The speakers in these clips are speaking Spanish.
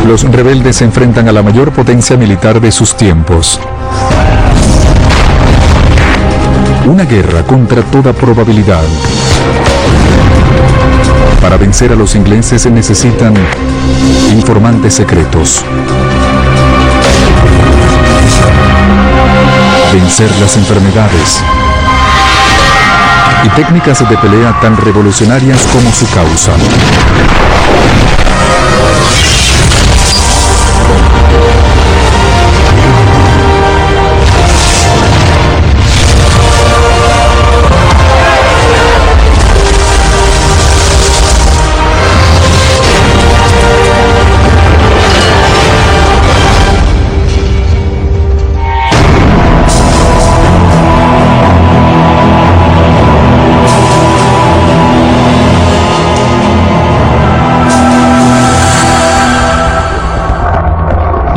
Los rebeldes se enfrentan a la mayor potencia militar de sus tiempos. Una guerra contra toda probabilidad. Para vencer a los ingleses se necesitan informantes secretos. Vencer las enfermedades. Y técnicas de pelea tan revolucionarias como su causa.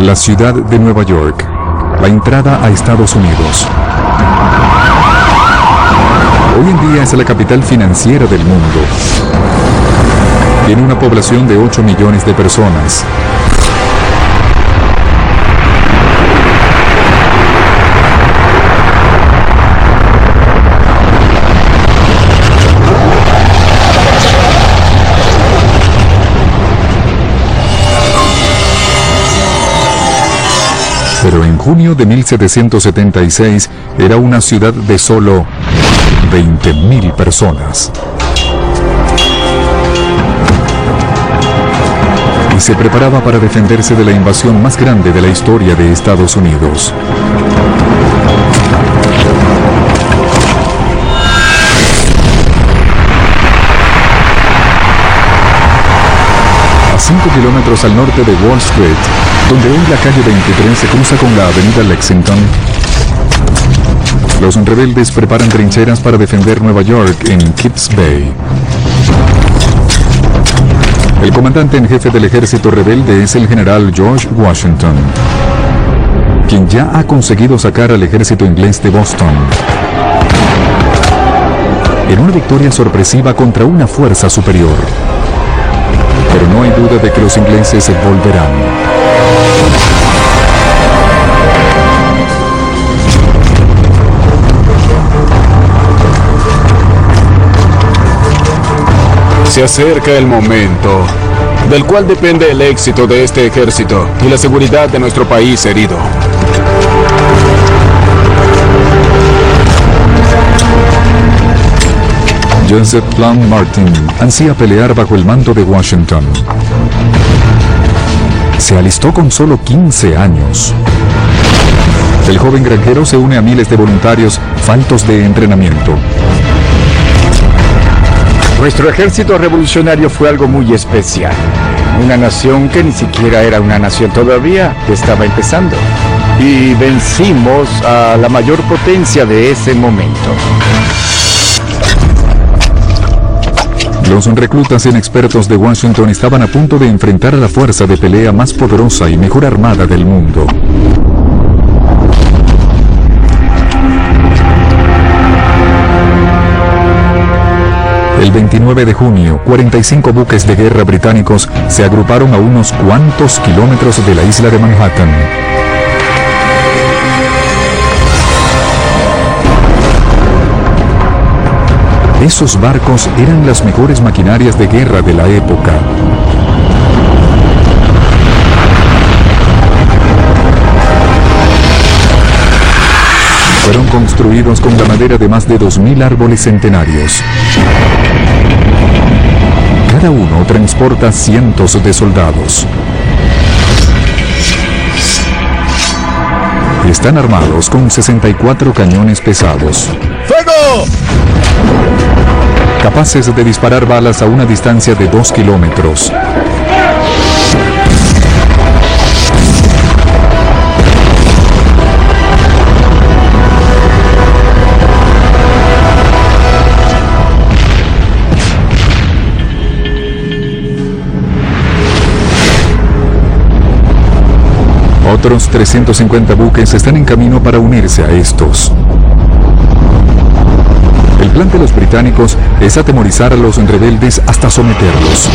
La ciudad de Nueva York, la entrada a Estados Unidos. Hoy en día es la capital financiera del mundo. Tiene una población de 8 millones de personas. Pero en junio de 1776 era una ciudad de solo 20.000 personas. Y se preparaba para defenderse de la invasión más grande de la historia de Estados Unidos. A 5 kilómetros al norte de Wall Street, donde hoy la calle 23 se cruza con la avenida Lexington, los rebeldes preparan trincheras para defender Nueva York en Kips Bay. El comandante en jefe del ejército rebelde es el general George Washington, quien ya ha conseguido sacar al ejército inglés de Boston en una victoria sorpresiva contra una fuerza superior. Pero no hay duda de que los ingleses volverán. Se acerca el momento, del cual depende el éxito de este ejército y la seguridad de nuestro país herido. Joseph Plum Martin ansía pelear bajo el mando de Washington. Se alistó con solo 15 años. El joven granjero se une a miles de voluntarios faltos de entrenamiento. Nuestro ejército revolucionario fue algo muy especial. Una nación que ni siquiera era una nación todavía, que estaba empezando. Y vencimos a la mayor potencia de ese momento. Los reclutas inexpertos de Washington estaban a punto de enfrentar a la fuerza de pelea más poderosa y mejor armada del mundo. El 29 de junio, 45 buques de guerra británicos se agruparon a unos cuantos kilómetros de la isla de Manhattan. Esos barcos eran las mejores maquinarias de guerra de la época. Fueron construidos con la madera de más de 2.000 árboles centenarios. Cada uno transporta cientos de soldados. Están armados con 64 cañones pesados. ¡Fuego! Capaces de disparar balas a una distancia de 2 kilómetros. Otros 350 buques están en camino para unirse a estos. El plan de los británicos es atemorizar a los rebeldes hasta someterlos.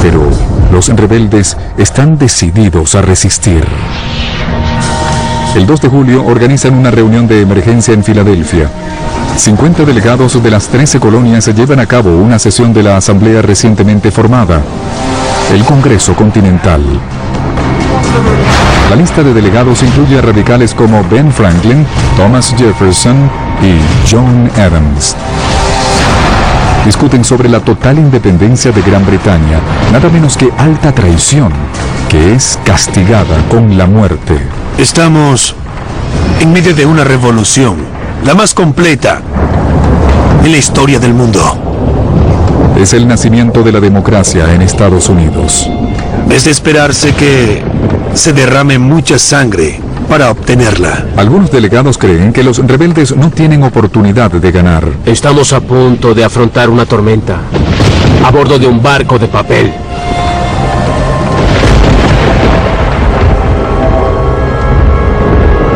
Pero Los rebeldes están decididos a resistir. El 2 de julio organizan una reunión de emergencia en Filadelfia. 50 delegados de las 13 colonias llevan a cabo una sesión de la asamblea recientemente formada, el Congreso Continental. La lista de delegados incluye a radicales como Ben Franklin, Thomas Jefferson y John Adams. Discuten sobre la total independencia de Gran Bretaña, nada menos que alta traición, que es castigada con la muerte. Estamos en medio de una revolución, la más completa en la historia del mundo. Es el nacimiento de la democracia en Estados Unidos. Es de esperarse que se derrame mucha sangre para obtenerla. Algunos delegados creen que los rebeldes no tienen oportunidad de ganar. Estamos a punto de afrontar una tormenta, a bordo de un barco de papel.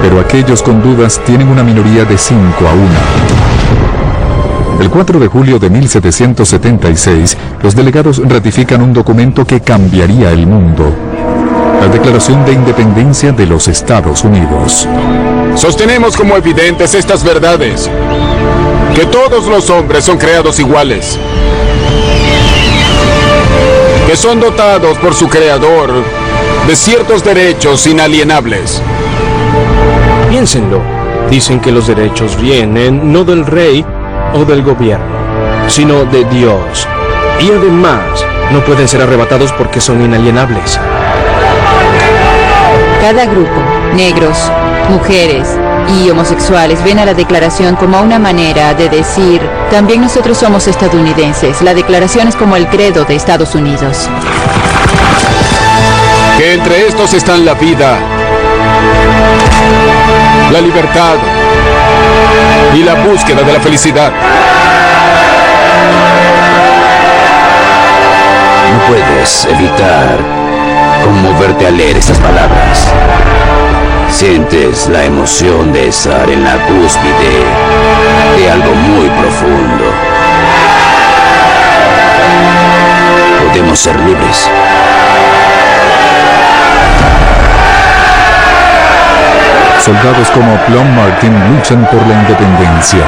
Pero aquellos con dudas tienen una minoría de 5-1. El 4 de julio de 1776, los delegados ratifican un documento que cambiaría el mundo: la Declaración de Independencia de los Estados Unidos. Sostenemos como evidentes estas verdades: que todos los hombres son creados iguales, que son dotados por su creador de ciertos derechos inalienables. Piénsenlo. Dicen que los derechos vienen no del rey o del gobierno, sino de Dios. Y además, no pueden ser arrebatados porque son inalienables. Cada grupo, negros, mujeres y homosexuales, ven a la declaración como una manera de decir: también nosotros somos estadounidenses. La declaración es como el credo de Estados Unidos. Que entre estos están la vida, la libertad y la búsqueda de la felicidad. No puedes evitar conmoverte al leer estas palabras. Sientes la emoción de estar en la cúspide de algo muy profundo. Podemos ser libres. Soldados como Plum Martin luchan por la independencia.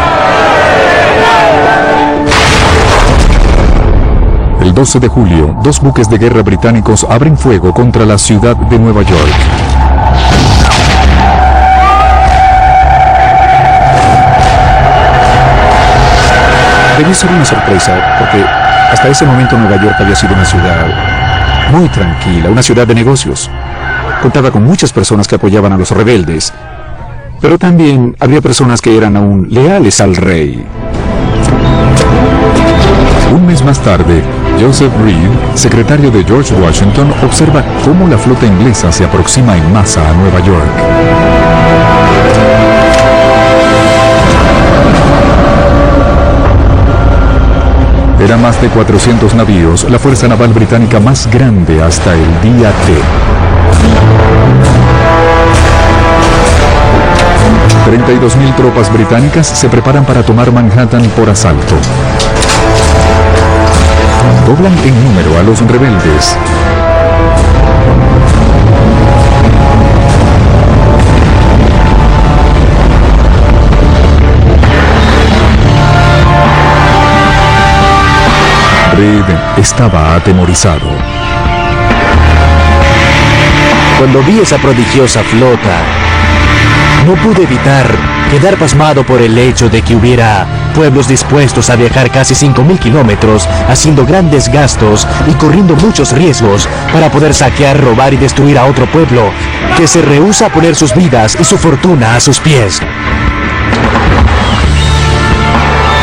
El 12 de julio, 2 buques de guerra británicos abren fuego contra la ciudad de Nueva York. Debió ser una sorpresa, porque hasta ese momento Nueva York había sido una ciudad muy tranquila, una ciudad de negocios. Contaba con muchas personas que apoyaban a los rebeldes, pero también había personas que eran aún leales al rey. Un mes más tarde, Joseph Reed, secretario de George Washington, observa cómo la flota inglesa se aproxima en masa a Nueva York. Eran más de 400 navíos, la fuerza naval británica más grande hasta el día T. 32.000 tropas británicas se preparan para tomar Manhattan por asalto. Doblan en número a los rebeldes. Reed estaba atemorizado. Cuando vi esa prodigiosa flota, no pude evitar quedar pasmado por el hecho de que hubiera pueblos dispuestos a viajar casi 5.000 kilómetros, haciendo grandes gastos y corriendo muchos riesgos para poder saquear, robar y destruir a otro pueblo que se rehúsa a poner sus vidas y su fortuna a sus pies.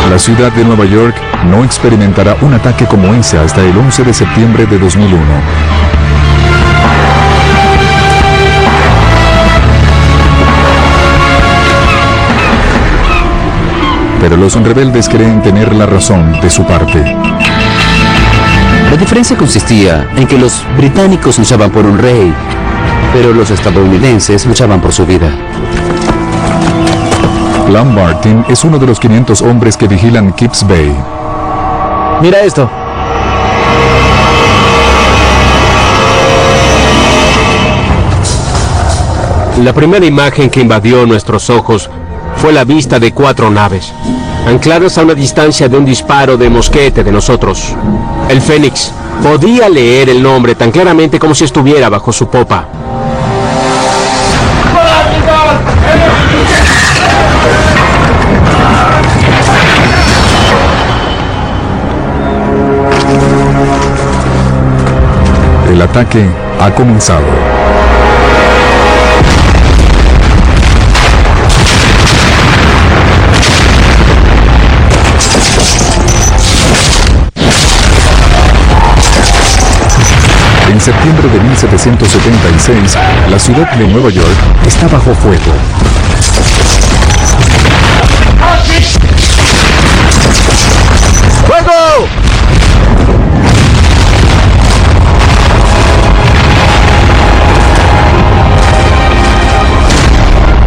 La ciudad de Nueva York no experimentará un ataque como ese hasta el 11 de septiembre de 2001. Pero los rebeldes creen tener la razón de su parte. La diferencia consistía en que los británicos luchaban por un rey, pero los estadounidenses luchaban por su vida. Plum Martin es uno de los 500 hombres que vigilan Kips Bay. Mira esto. La primera imagen que invadió nuestros ojos fue la vista de 4 naves, ancladas a una distancia de un disparo de mosquete de nosotros. El Fénix podía leer el nombre tan claramente como si estuviera bajo su popa. El ataque ha comenzado. En septiembre de 1776, la ciudad de Nueva York está bajo fuego. ¡Fuego!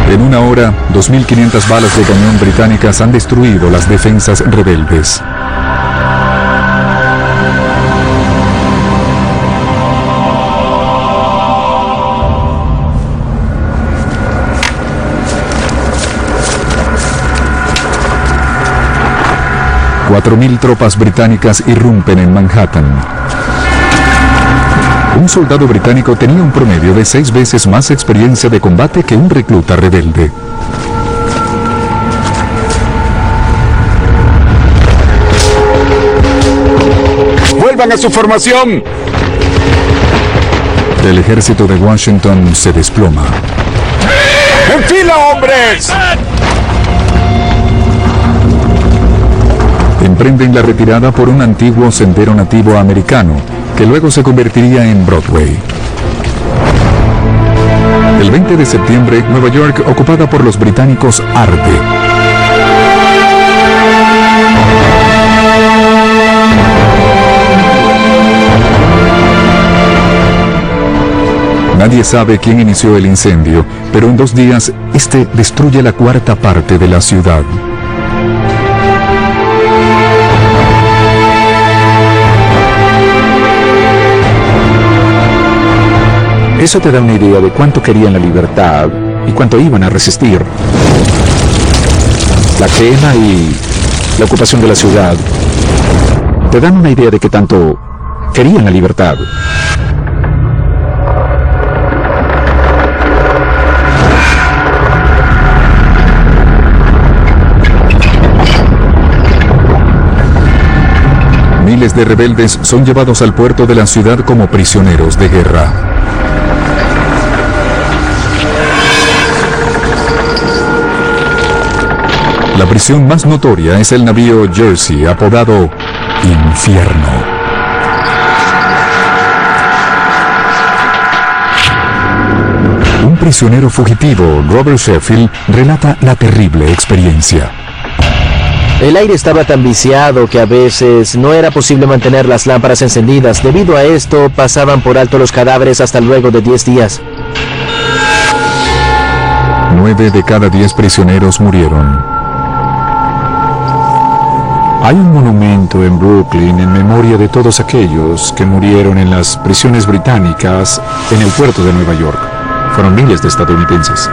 En una hora, 2.500 balas de cañón británicas han destruido las defensas rebeldes. $4,000 tropas británicas irrumpen en Manhattan. Un soldado británico tenía un promedio de 6 veces más experiencia de combate que un recluta rebelde. ¡Vuelvan a su formación! El ejército de Washington se desploma. ¡En fila, hombres! Emprenden la retirada por un antiguo sendero nativo americano, que luego se convertiría en Broadway. El 20 de septiembre, Nueva York, ocupada por los británicos, arde. Nadie sabe quién inició el incendio, pero en 2 días, este destruye la 1/4 parte de la ciudad. Eso te da una idea de cuánto querían la libertad y cuánto iban a resistir. La quema y la ocupación de la ciudad te dan una idea de qué tanto querían la libertad. Miles de rebeldes son llevados al puerto de la ciudad como prisioneros de guerra. La prisión más notoria es el navío Jersey, apodado Infierno. Un prisionero fugitivo, Robert Sheffield, relata la terrible experiencia. El aire estaba tan viciado que a veces no era posible mantener las lámparas encendidas. Debido a esto, pasaban por alto los cadáveres hasta luego de 10 días. 9 de cada 10 prisioneros murieron. Hay un monumento en Brooklyn en memoria de todos aquellos que murieron en las prisiones británicas en el puerto de Nueva York. Fueron miles de estadounidenses.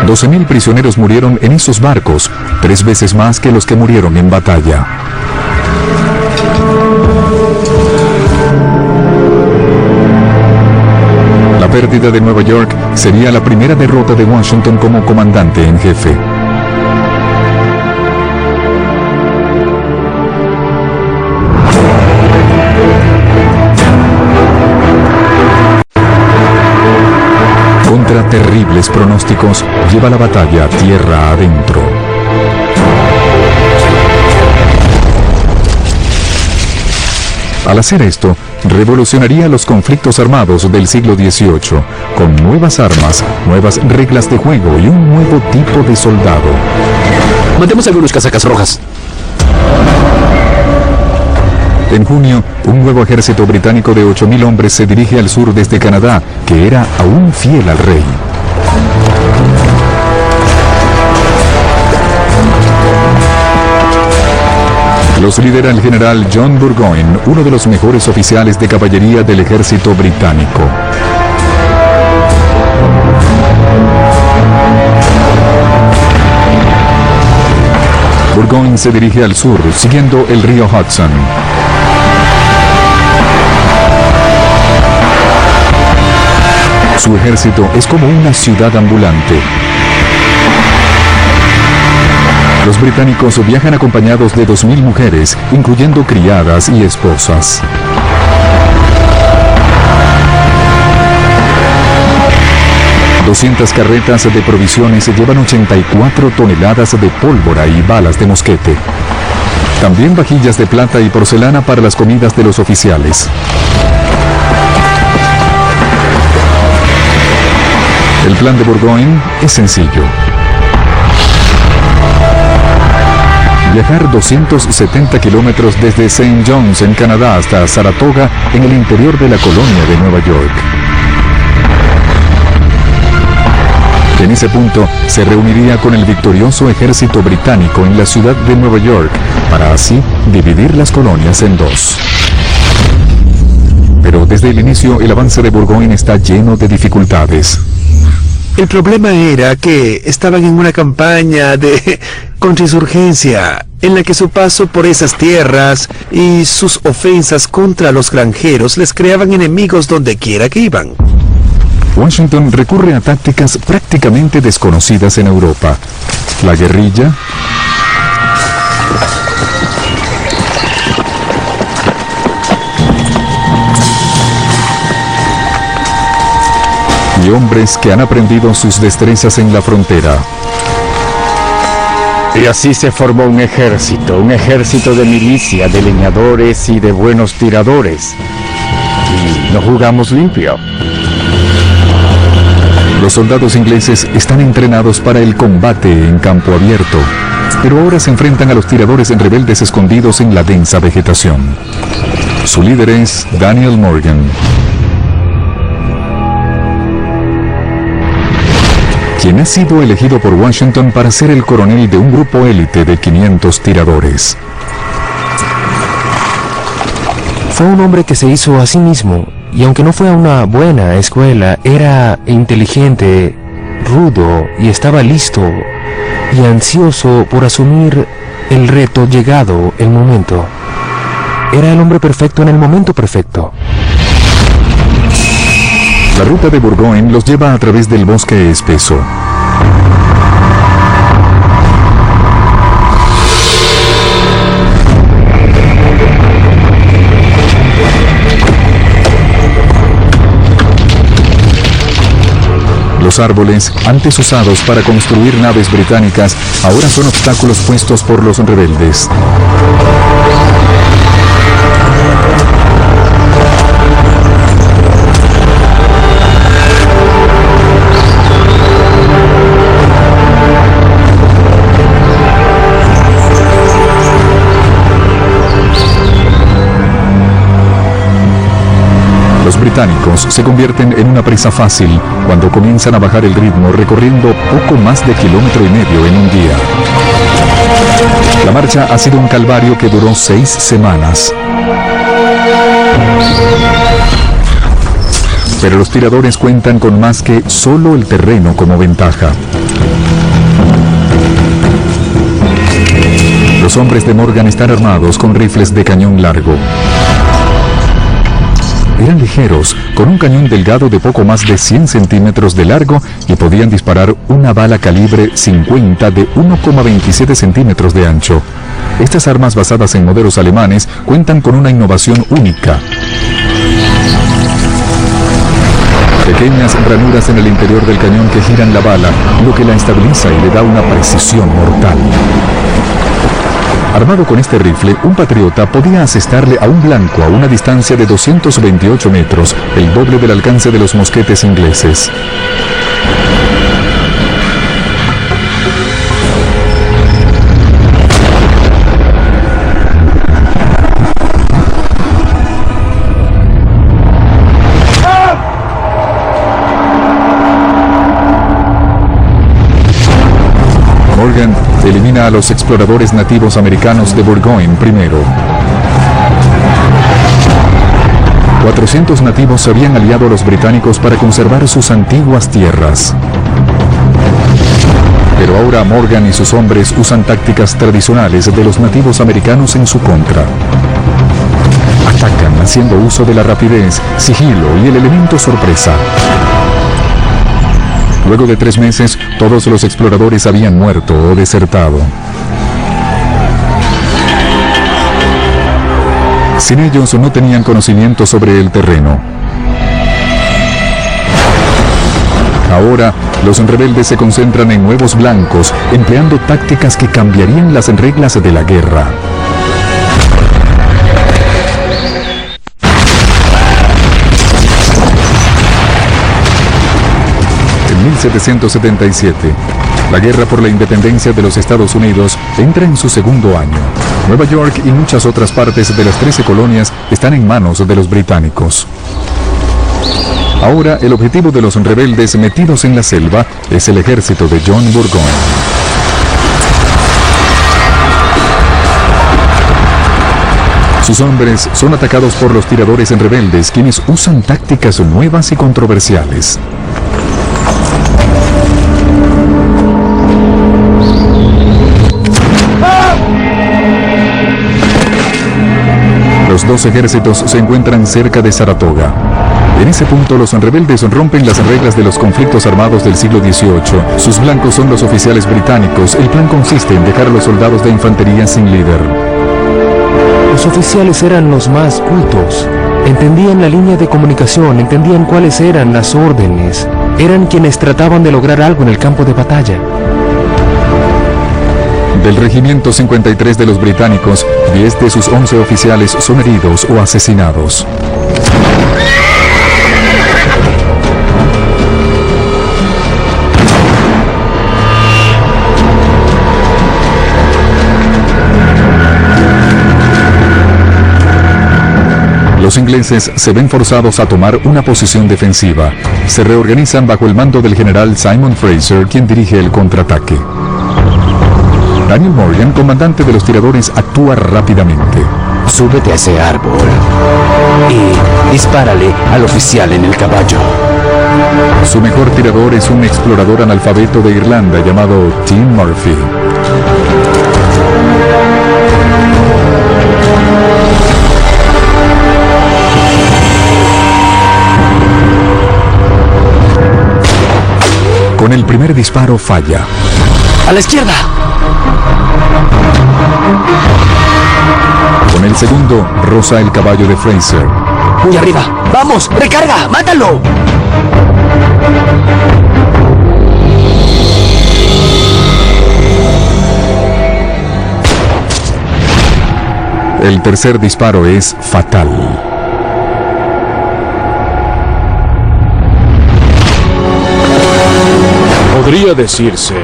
12,000 prisioneros murieron en esos barcos, 3 veces más que los que murieron en batalla. La pérdida de Nueva York sería la primera derrota de Washington como comandante en jefe. Contra terribles pronósticos, lleva la batalla tierra adentro. Al hacer esto, revolucionaría los conflictos armados del siglo XVIII, con nuevas armas, nuevas reglas de juego y un nuevo tipo de soldado. Mandemos algunos casacas rojas. En junio, un nuevo ejército británico de 8,000 hombres se dirige al sur desde Canadá, que era aún fiel al rey. Los lidera el general John Burgoyne, uno de los mejores oficiales de caballería del ejército británico. Burgoyne se dirige al sur, siguiendo el río Hudson. Su ejército es como una ciudad ambulante. Los británicos viajan acompañados de 2.000 mujeres, incluyendo criadas y esposas. ...200 carretas de provisiones llevan 84 toneladas de pólvora y balas de mosquete. También vajillas de plata y porcelana para las comidas de los oficiales. El plan de Burgoyne es sencillo. Viajar 270 kilómetros desde St. John's en Canadá hasta Saratoga en el interior de la colonia de Nueva York. En ese punto se reuniría con el victorioso ejército británico en la ciudad de Nueva York para así dividir las colonias en dos. Pero desde el inicio el avance de Burgoyne está lleno de dificultades. El problema era que estaban en una campaña de contrainsurgencia, en la que su paso por esas tierras y sus ofensas contra los granjeros les creaban enemigos donde quiera que iban. Washington recurre a tácticas prácticamente desconocidas en Europa. La guerrilla, y hombres que han aprendido sus destrezas en la frontera. Y así se formó un ejército de milicia, de leñadores y de buenos tiradores. Y no jugamos limpio. Los soldados ingleses están entrenados para el combate en campo abierto, pero ahora se enfrentan a los tiradores rebeldes escondidos en la densa vegetación. Su líder es Daniel Morgan, quien ha sido elegido por Washington para ser el coronel de un grupo élite de 500 tiradores. Fue un hombre que se hizo a sí mismo, y aunque no fue a una buena escuela, era inteligente, rudo y estaba listo y ansioso por asumir el reto llegado el momento. Era el hombre perfecto en el momento perfecto. La ruta de Burgoyne los lleva a través del bosque espeso. Los árboles, antes usados para construir naves británicas, ahora son obstáculos puestos por los rebeldes. Los británicos se convierten en una presa fácil cuando comienzan a bajar el ritmo recorriendo poco más de 1,5 kilómetros en un día. La marcha ha sido un calvario que duró 6 semanas. Pero los tiradores cuentan con más que solo el terreno como ventaja. Los hombres de Morgan están armados con rifles de cañón largo. Eran ligeros, con un cañón delgado de poco más de 100 centímetros de largo y podían disparar una bala calibre 50 de 1,27 centímetros de ancho. Estas armas basadas en modelos alemanes cuentan con una innovación única. Pequeñas ranuras en el interior del cañón que giran la bala, lo que la estabiliza y le da una precisión mortal. Armado con este rifle, un patriota podía asestarle a un blanco a una distancia de 228 metros, el doble del alcance de los mosquetes ingleses. Morgan elimina a los exploradores nativos americanos de Burgoyne primero. 400 nativos se habían aliado a los británicos para conservar sus antiguas tierras. Pero ahora Morgan y sus hombres usan tácticas tradicionales de los nativos americanos en su contra. Atacan haciendo uso de la rapidez, sigilo y el elemento sorpresa. Luego de 3 meses, todos los exploradores habían muerto o desertado. Sin ellos no tenían conocimiento sobre el terreno. Ahora, los rebeldes se concentran en nuevos blancos, empleando tácticas que cambiarían las reglas de la guerra. En 1777, la guerra por la independencia de los Estados Unidos entra en su segundo año. Nueva York y muchas otras partes de las 13 colonias están en manos de los británicos. Ahora, el objetivo de los rebeldes metidos en la selva es el ejército de John Burgoyne. Sus hombres son atacados por los tiradores rebeldes, quienes usan tácticas nuevas y controversiales. Los dos ejércitos se encuentran cerca de Saratoga. En ese punto, los rebeldes rompen las reglas de los conflictos armados del siglo XVIII. Sus blancos son los oficiales británicos. El plan consiste en dejar a los soldados de infantería sin líder. Los oficiales eran los más cultos. Entendían la línea de comunicación, entendían cuáles eran las órdenes. Eran quienes trataban de lograr algo en el campo de batalla. Del regimiento 53 de los británicos, 10 de sus 11 oficiales son heridos o asesinados. Los ingleses se ven forzados a tomar una posición defensiva. Se reorganizan bajo el mando del general Simon Fraser, quien dirige el contraataque. Daniel Morgan, comandante de los tiradores, actúa rápidamente. Súbete a ese árbol y dispárale al oficial en el caballo. Su mejor tirador es un explorador analfabeto de Irlanda llamado Tim Murphy. Con el primer disparo falla. ¡A la izquierda! Con el segundo, roza el caballo de Fraser. ¡Muy arriba! ¡Vamos! ¡Recarga! ¡Mátalo! El tercer disparo es fatal. Podría decirse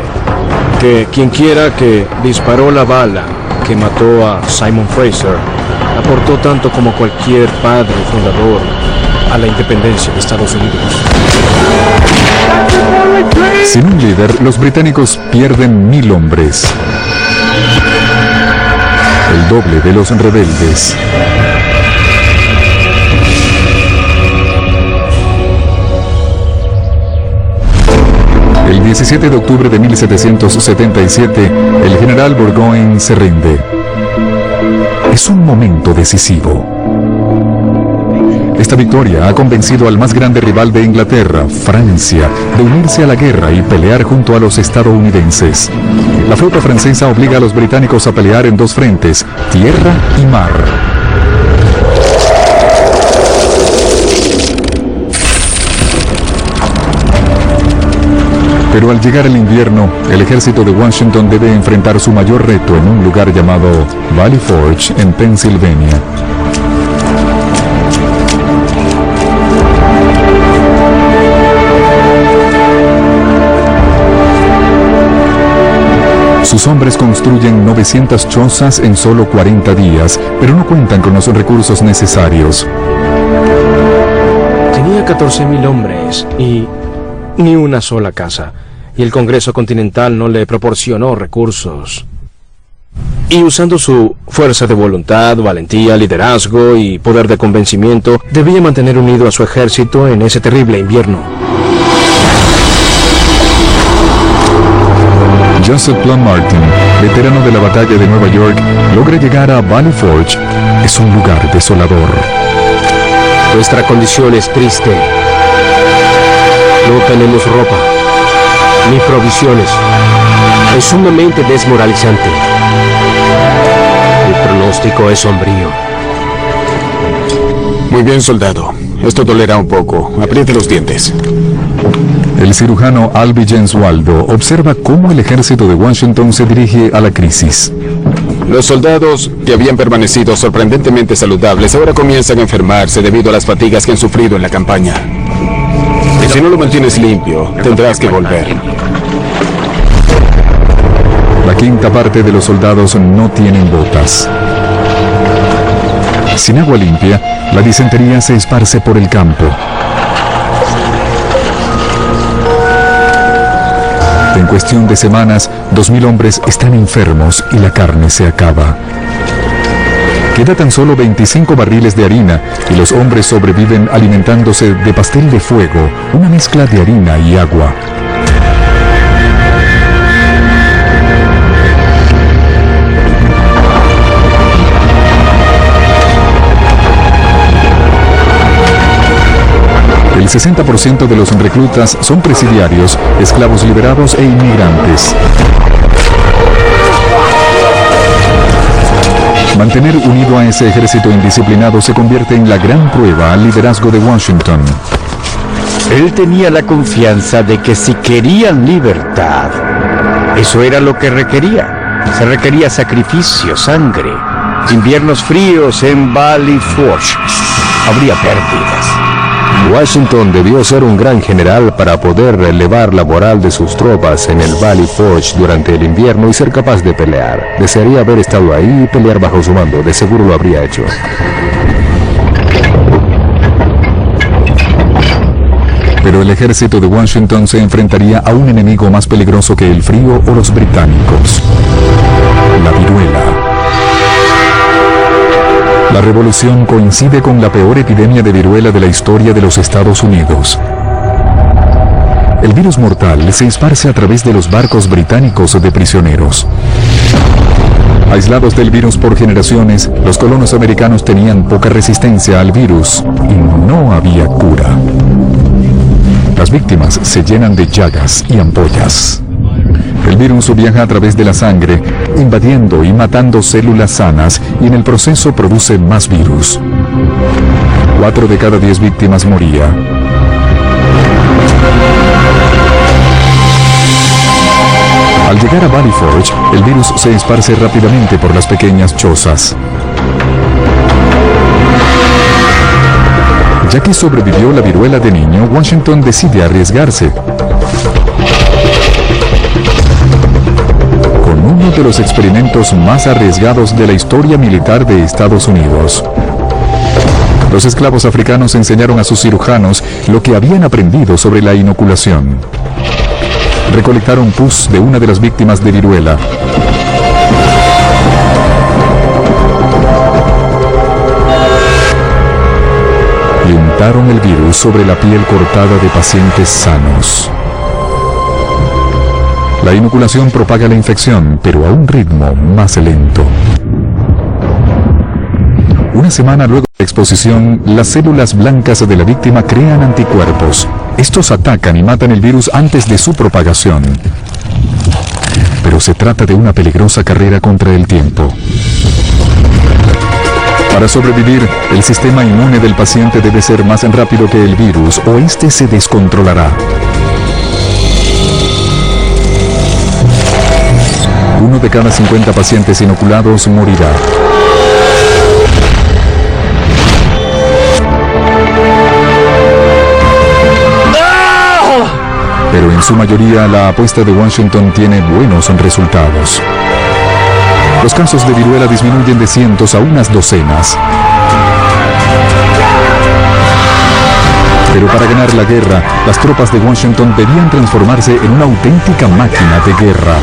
que quienquiera que disparó la bala que mató a Simon Fraser aportó tanto como cualquier padre fundador a la independencia de Estados Unidos. Sin un líder, los británicos pierden 1000 hombres. El doble de los rebeldes. El 17 de octubre de 1777, el general Burgoyne se rinde. Es un momento decisivo. Esta victoria ha convencido al más grande rival de Inglaterra, Francia, de unirse a la guerra y pelear junto a los estadounidenses. La flota francesa obliga a los británicos a pelear en 2 frentes, tierra y mar. Pero al llegar el invierno, el ejército de Washington debe enfrentar su mayor reto en un lugar llamado Valley Forge, en Pensilvania. Sus hombres construyen 900 chozas en solo 40 días, pero no cuentan con los recursos necesarios. Tenía 14.000 hombres y ni una sola casa, y el Congreso Continental no le proporcionó recursos. Y usando su fuerza de voluntad, valentía, liderazgo y poder de convencimiento, debía mantener unido a su ejército en ese terrible invierno. Joseph Plum Martin, veterano de la batalla de Nueva York, logra llegar a Valley Forge, es un lugar desolador. Nuestra condición es triste. No tenemos ropa, ni provisiones. Es sumamente desmoralizante. El pronóstico es sombrío. Muy bien, soldado. Esto dolerá un poco. Apriete los dientes. El cirujano Alby James Waldo observa cómo el ejército de Washington se dirige a la crisis. Los soldados, que habían permanecido sorprendentemente saludables, ahora comienzan a enfermarse debido a las fatigas que han sufrido en la campaña. Y si no lo mantienes limpio, tendrás que volver. La quinta parte de los soldados no tienen botas. Sin agua limpia, la disentería se esparce por el campo. En cuestión de semanas, 2.000 hombres están enfermos y la carne se acaba. Queda tan solo 25 barriles de harina y los hombres sobreviven alimentándose de pastel de fuego, una mezcla de harina y agua. El 60% de los reclutas son presidiarios, esclavos liberados e inmigrantes. Mantener unido a ese ejército indisciplinado se convierte en la gran prueba al liderazgo de Washington. Él tenía la confianza de que si querían libertad, eso era lo que requería. Se requería sacrificio, sangre. Inviernos fríos en Valley Forge. Habría pérdidas. Washington debió ser un gran general para poder elevar la moral de sus tropas en el Valley Forge durante el invierno y ser capaz de pelear. Desearía haber estado ahí y pelear bajo su mando, de seguro lo habría hecho. Pero el ejército de Washington se enfrentaría a un enemigo más peligroso que el frío o los británicos: la viruela. La revolución coincide con la peor epidemia de viruela de la historia de los Estados Unidos. El virus mortal se esparce a través de los barcos británicos de prisioneros. Aislados del virus por generaciones, los colonos americanos tenían poca resistencia al virus y no había cura. Las víctimas se llenan de llagas y ampollas. El virus viaja a través de la sangre, invadiendo y matando células sanas, y en el proceso produce más virus. 4 de cada 10 víctimas moría. Al llegar a Valley Forge, el virus se esparce rápidamente por las pequeñas chozas. Ya que sobrevivió la viruela de niño, Washington decide arriesgarse. Uno de los experimentos más arriesgados de la historia militar de Estados Unidos. Los esclavos africanos enseñaron a sus cirujanos lo que habían aprendido sobre la inoculación. Recolectaron pus de una de las víctimas de viruela. Y untaron el virus sobre la piel cortada de pacientes sanos. La inoculación propaga la infección, pero a un ritmo más lento. Una semana luego de la exposición, las células blancas de la víctima crean anticuerpos. Estos atacan y matan el virus antes de su propagación. Pero se trata de una peligrosa carrera contra el tiempo. Para sobrevivir, el sistema inmune del paciente debe ser más rápido que el virus o este se descontrolará. Uno de cada 50 pacientes inoculados morirá. Pero en su mayoría la apuesta de Washington tiene buenos resultados. Los casos de viruela disminuyen de cientos a unas docenas. Pero para ganar la guerra, las tropas de Washington debían transformarse en una auténtica máquina de guerra.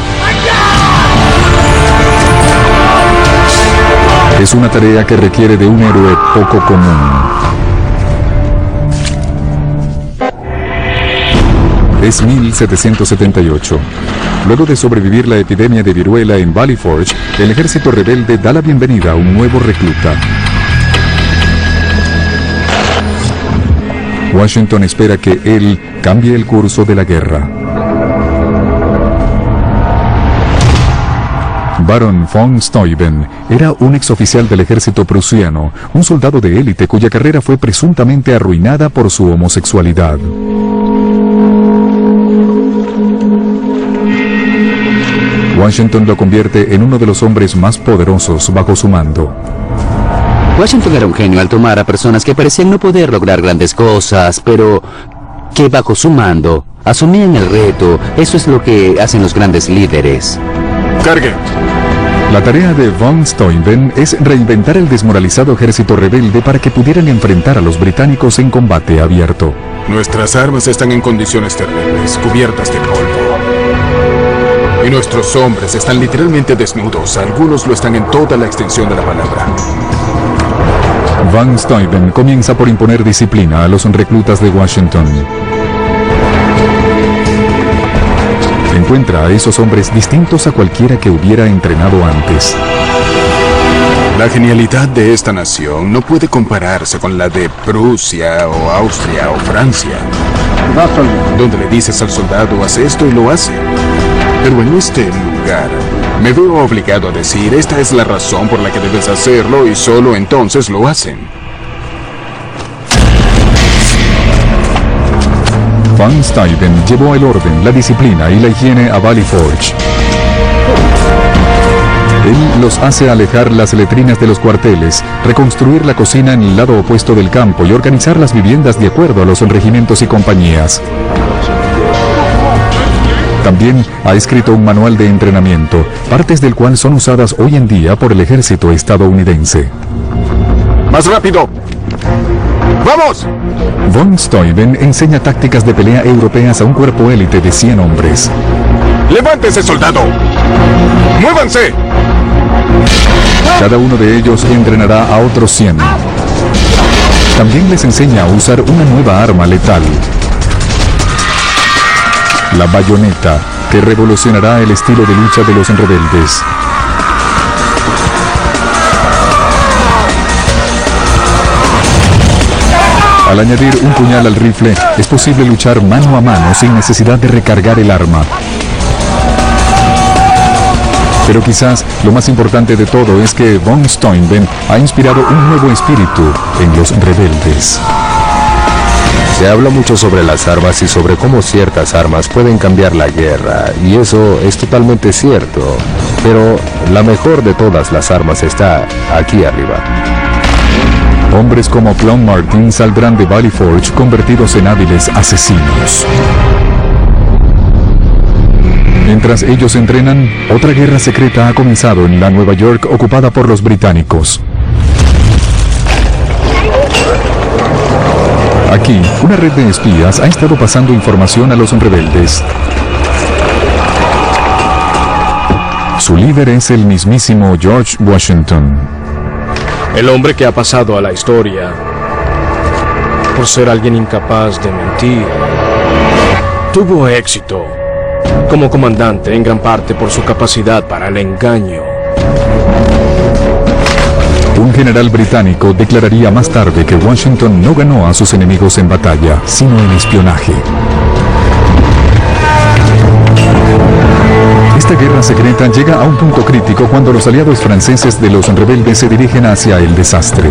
Es una tarea que requiere de un héroe poco común. Es 1778. Luego de sobrevivir la epidemia de viruela en Valley Forge, el ejército rebelde da la bienvenida a un nuevo recluta. Washington espera que él cambie el curso de la guerra. Baron von Steuben era un exoficial del ejército prusiano, un soldado de élite cuya carrera fue presuntamente arruinada por su homosexualidad. Washington lo convierte en uno de los hombres más poderosos bajo su mando. Washington era un genio al tomar a personas que parecían no poder lograr grandes cosas, pero que bajo su mando asumían el reto. Eso es lo que hacen los grandes líderes. ¡Carguen! La tarea de von Steuben es reinventar el desmoralizado ejército rebelde para que pudieran enfrentar a los británicos en combate abierto. Nuestras armas están en condiciones terribles, cubiertas de polvo. Y nuestros hombres están literalmente desnudos. Algunos lo están en toda la extensión de la palabra. Von Steuben comienza por imponer disciplina a los reclutas de Washington. Encuentra a esos hombres distintos a cualquiera que hubiera entrenado antes. La genialidad de esta nación no puede compararse con la de Prusia o Austria o Francia, donde le dices al soldado haz esto y lo hace. Pero en este lugar me veo obligado a decir esta es la razón por la que debes hacerlo y solo entonces lo hacen. Von Steuben llevó el orden, la disciplina y la higiene a Valley Forge. Él los hace alejar las letrinas de los cuarteles, reconstruir la cocina en el lado opuesto del campo y organizar las viviendas de acuerdo a los regimientos y compañías. También ha escrito un manual de entrenamiento, partes del cual son usadas hoy en día por el ejército estadounidense. ¡Más rápido! ¡Vamos! Von Steuben enseña tácticas de pelea europeas a un cuerpo élite de 100 hombres. ¡Levántese, soldado! ¡Muévanse! Cada uno de ellos entrenará a otros 100. También les enseña a usar una nueva arma letal, la bayoneta, que revolucionará el estilo de lucha de los rebeldes. Al añadir un puñal al rifle, es posible luchar mano a mano sin necesidad de recargar el arma. Pero quizás lo más importante de todo es que von Steuben ha inspirado un nuevo espíritu en los rebeldes. Se habla mucho sobre las armas y sobre cómo ciertas armas pueden cambiar la guerra, y eso es totalmente cierto. Pero la mejor de todas las armas está aquí arriba. Hombres como Clon Martin saldrán de Valley Forge convertidos en hábiles asesinos. Mientras ellos entrenan, otra guerra secreta ha comenzado en la Nueva York ocupada por los británicos. Aquí, una red de espías ha estado pasando información a los rebeldes. Su líder es el mismísimo George Washington. El hombre que ha pasado a la historia por ser alguien incapaz de mentir. Tuvo éxito como comandante en gran parte por su capacidad para el engaño. Un general británico declararía más tarde que Washington no ganó a sus enemigos en batalla, sino en espionaje. Esta guerra secreta llega a un punto crítico cuando los aliados franceses de los rebeldes se dirigen hacia el desastre.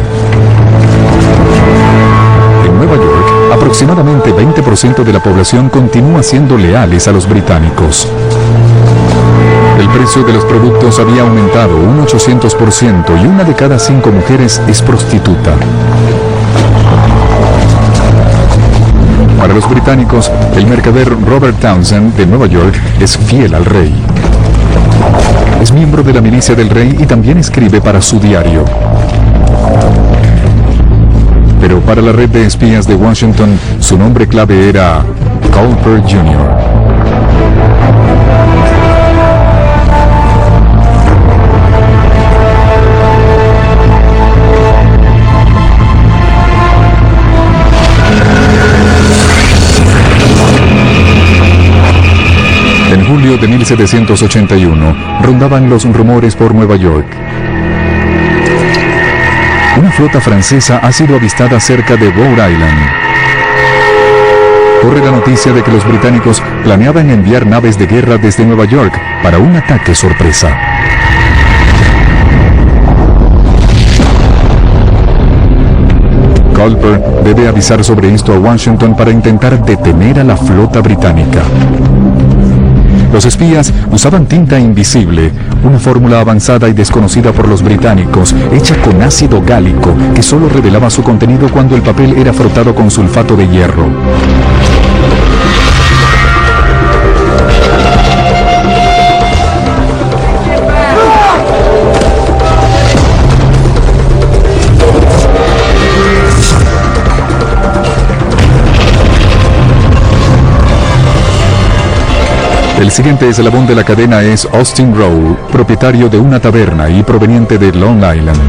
En Nueva York, aproximadamente 20% de la población continúa siendo leales a los británicos. El precio de los productos había aumentado un 800% y una de cada 5 mujeres es prostituta. Para los británicos, el mercader Robert Townsend de Nueva York es fiel al rey. Es miembro de la milicia del rey y también escribe para su diario. Pero para la red de espías de Washington, su nombre clave era Culper Jr. En julio de 17 1781, rondaban los rumores por Nueva York. Una flota francesa ha sido avistada cerca de Rhode Island. Corre la noticia de que los británicos planeaban enviar naves de guerra desde Nueva York para un ataque sorpresa. Culper debe avisar sobre esto a Washington para intentar detener a la flota británica. Los espías usaban tinta invisible, una fórmula avanzada y desconocida por los británicos, hecha con ácido gálico, que solo revelaba su contenido cuando el papel era frotado con sulfato de hierro. El siguiente eslabón de la cadena es Austin Rowe, propietario de una taberna y proveniente de Long Island.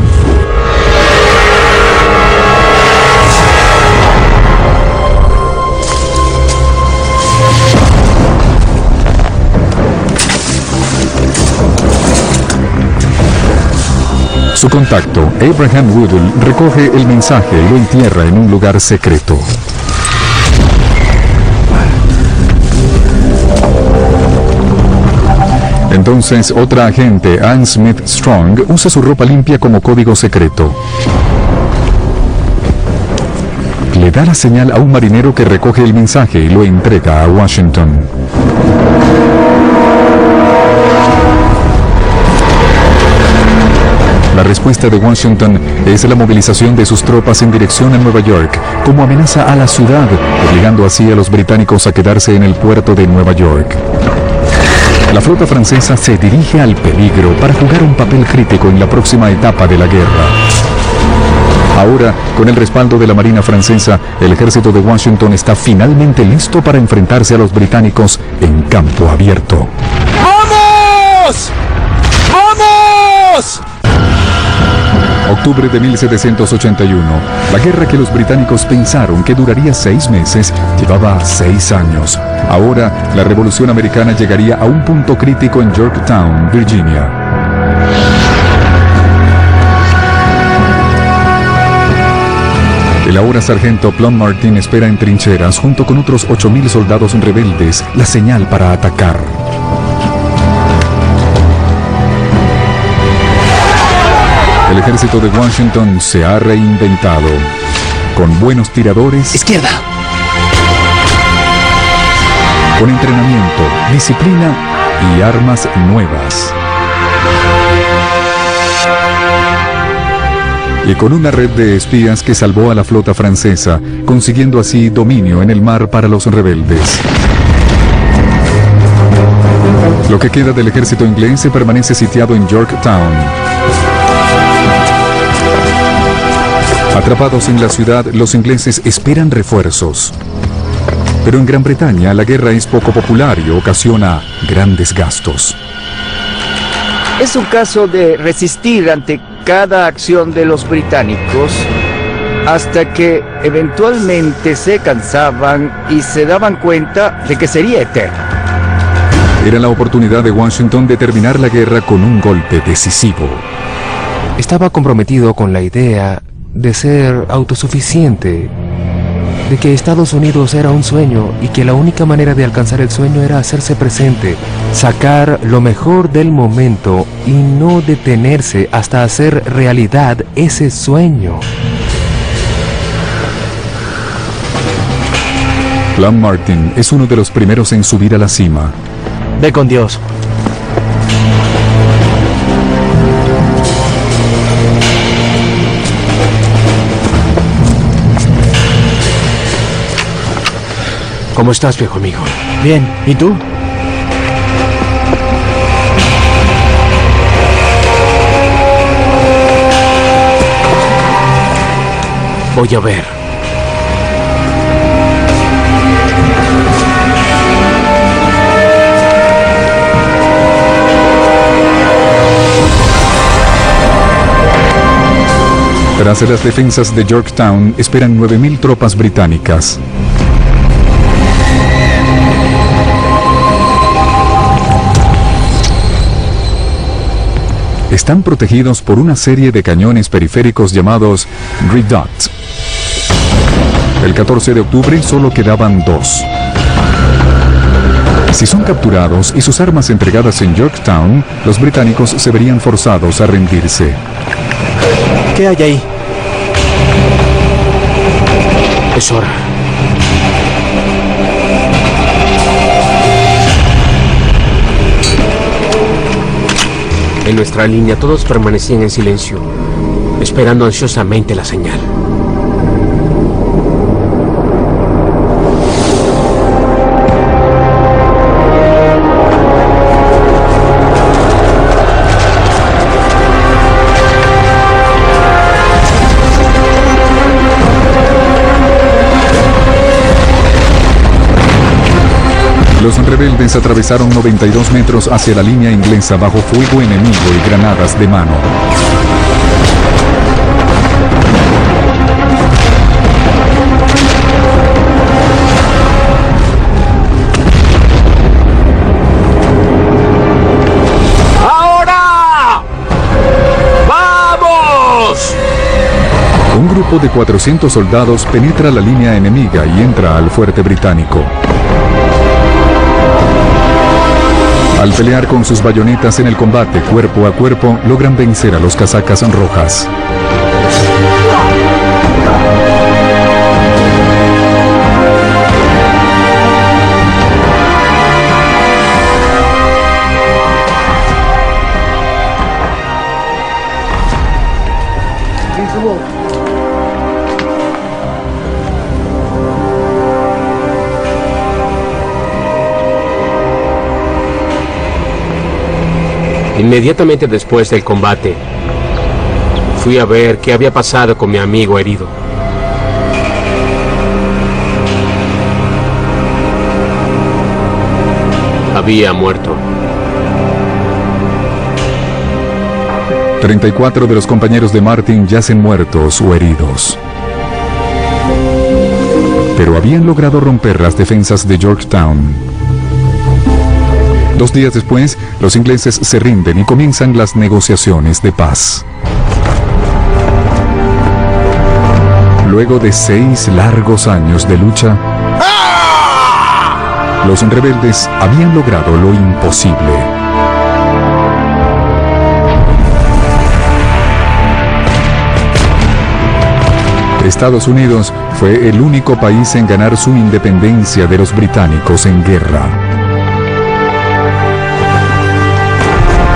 Su contacto, Abraham Woodhull, recoge el mensaje y lo entierra en un lugar secreto. Entonces, otra agente, Ann Smith Strong, usa su ropa limpia como código secreto. Le da la señal a un marinero que recoge el mensaje y lo entrega a Washington. La respuesta de Washington es la movilización de sus tropas en dirección a Nueva York, como amenaza a la ciudad, obligando así a los británicos a quedarse en el puerto de Nueva York. La flota francesa se dirige al peligro para jugar un papel crítico en la próxima etapa de la guerra. Ahora, con el respaldo de la Marina francesa, el ejército de Washington está finalmente listo para enfrentarse a los británicos en campo abierto. ¡Vamos! ¡Vamos! Octubre de 1781. La guerra que los británicos pensaron que duraría 6 meses, llevaba 6 años. Ahora, la revolución americana llegaría a un punto crítico en Yorktown, Virginia. El ahora sargento Plum Martin espera en trincheras junto con otros 8,000 soldados rebeldes la señal para atacar. El ejército de Washington se ha reinventado, con buenos tiradores, ¡Izquierda! con entrenamiento, disciplina y armas nuevas. Y con una red de espías que salvó a la flota francesa, consiguiendo así dominio en el mar para los rebeldes. Lo que queda del ejército inglés permanece sitiado en Yorktown. Atrapados en la ciudad, los ingleses esperan refuerzos. Pero en Gran Bretaña la guerra es poco popular y ocasiona grandes gastos. Es un caso de resistir ante cada acción de los británicos hasta que eventualmente se cansaban y se daban cuenta de que sería eterno. Era la oportunidad de Washington de terminar la guerra con un golpe decisivo. Estaba comprometido con la idea de ser autosuficiente, de que Estados Unidos era un sueño y que la única manera de alcanzar el sueño era hacerse presente, sacar lo mejor del momento y no detenerse hasta hacer realidad ese sueño. Plum Martin es uno de los primeros en subir a la cima. Ve con Dios. ¿Cómo estás, viejo amigo? Bien, ¿y tú? Voy a ver. Tras las defensas de Yorktown, esperan 9,000 tropas británicas. están protegidos por una serie de cañones periféricos llamados Redoubt. El 14 de octubre solo quedaban 2. Si son capturados y sus armas entregadas en Yorktown, los británicos se verían forzados a rendirse. ¿Qué hay ahí? Es hora. En nuestra línea todos permanecían en silencio, esperando ansiosamente la señal. Los rebeldes atravesaron 92 metros hacia la línea inglesa bajo fuego enemigo y granadas de mano. ¡Ahora! ¡Vamos! Un grupo de 400 soldados penetra la línea enemiga y entra al fuerte británico. Al pelear con sus bayonetas en el combate cuerpo a cuerpo, logran vencer a los casacas rojas. Inmediatamente después del combate, fui a ver qué había pasado con mi amigo herido. Había muerto. 34 de los compañeros de Martin yacen muertos o heridos. Pero habían logrado romper las defensas de Yorktown. 2 días después, los ingleses se rinden y comienzan las negociaciones de paz. Luego de 6 largos años de lucha, los rebeldes habían logrado lo imposible. Estados Unidos fue el único país en ganar su independencia de los británicos en guerra.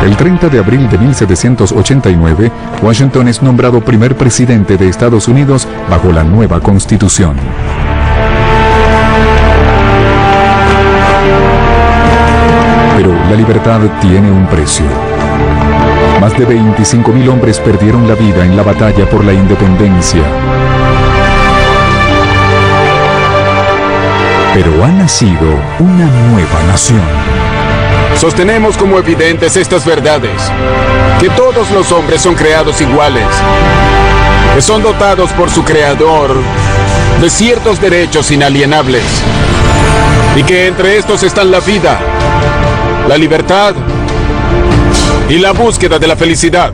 El 30 de abril de 1789, Washington es nombrado primer presidente de Estados Unidos bajo la nueva Constitución. Pero la libertad tiene un precio. Más de 25,000 hombres perdieron la vida en la batalla por la independencia. Pero ha nacido una nueva nación. Sostenemos como evidentes estas verdades: que todos los hombres son creados iguales, que son dotados por su creador de ciertos derechos inalienables, y que entre estos están la vida, la libertad y la búsqueda de la felicidad.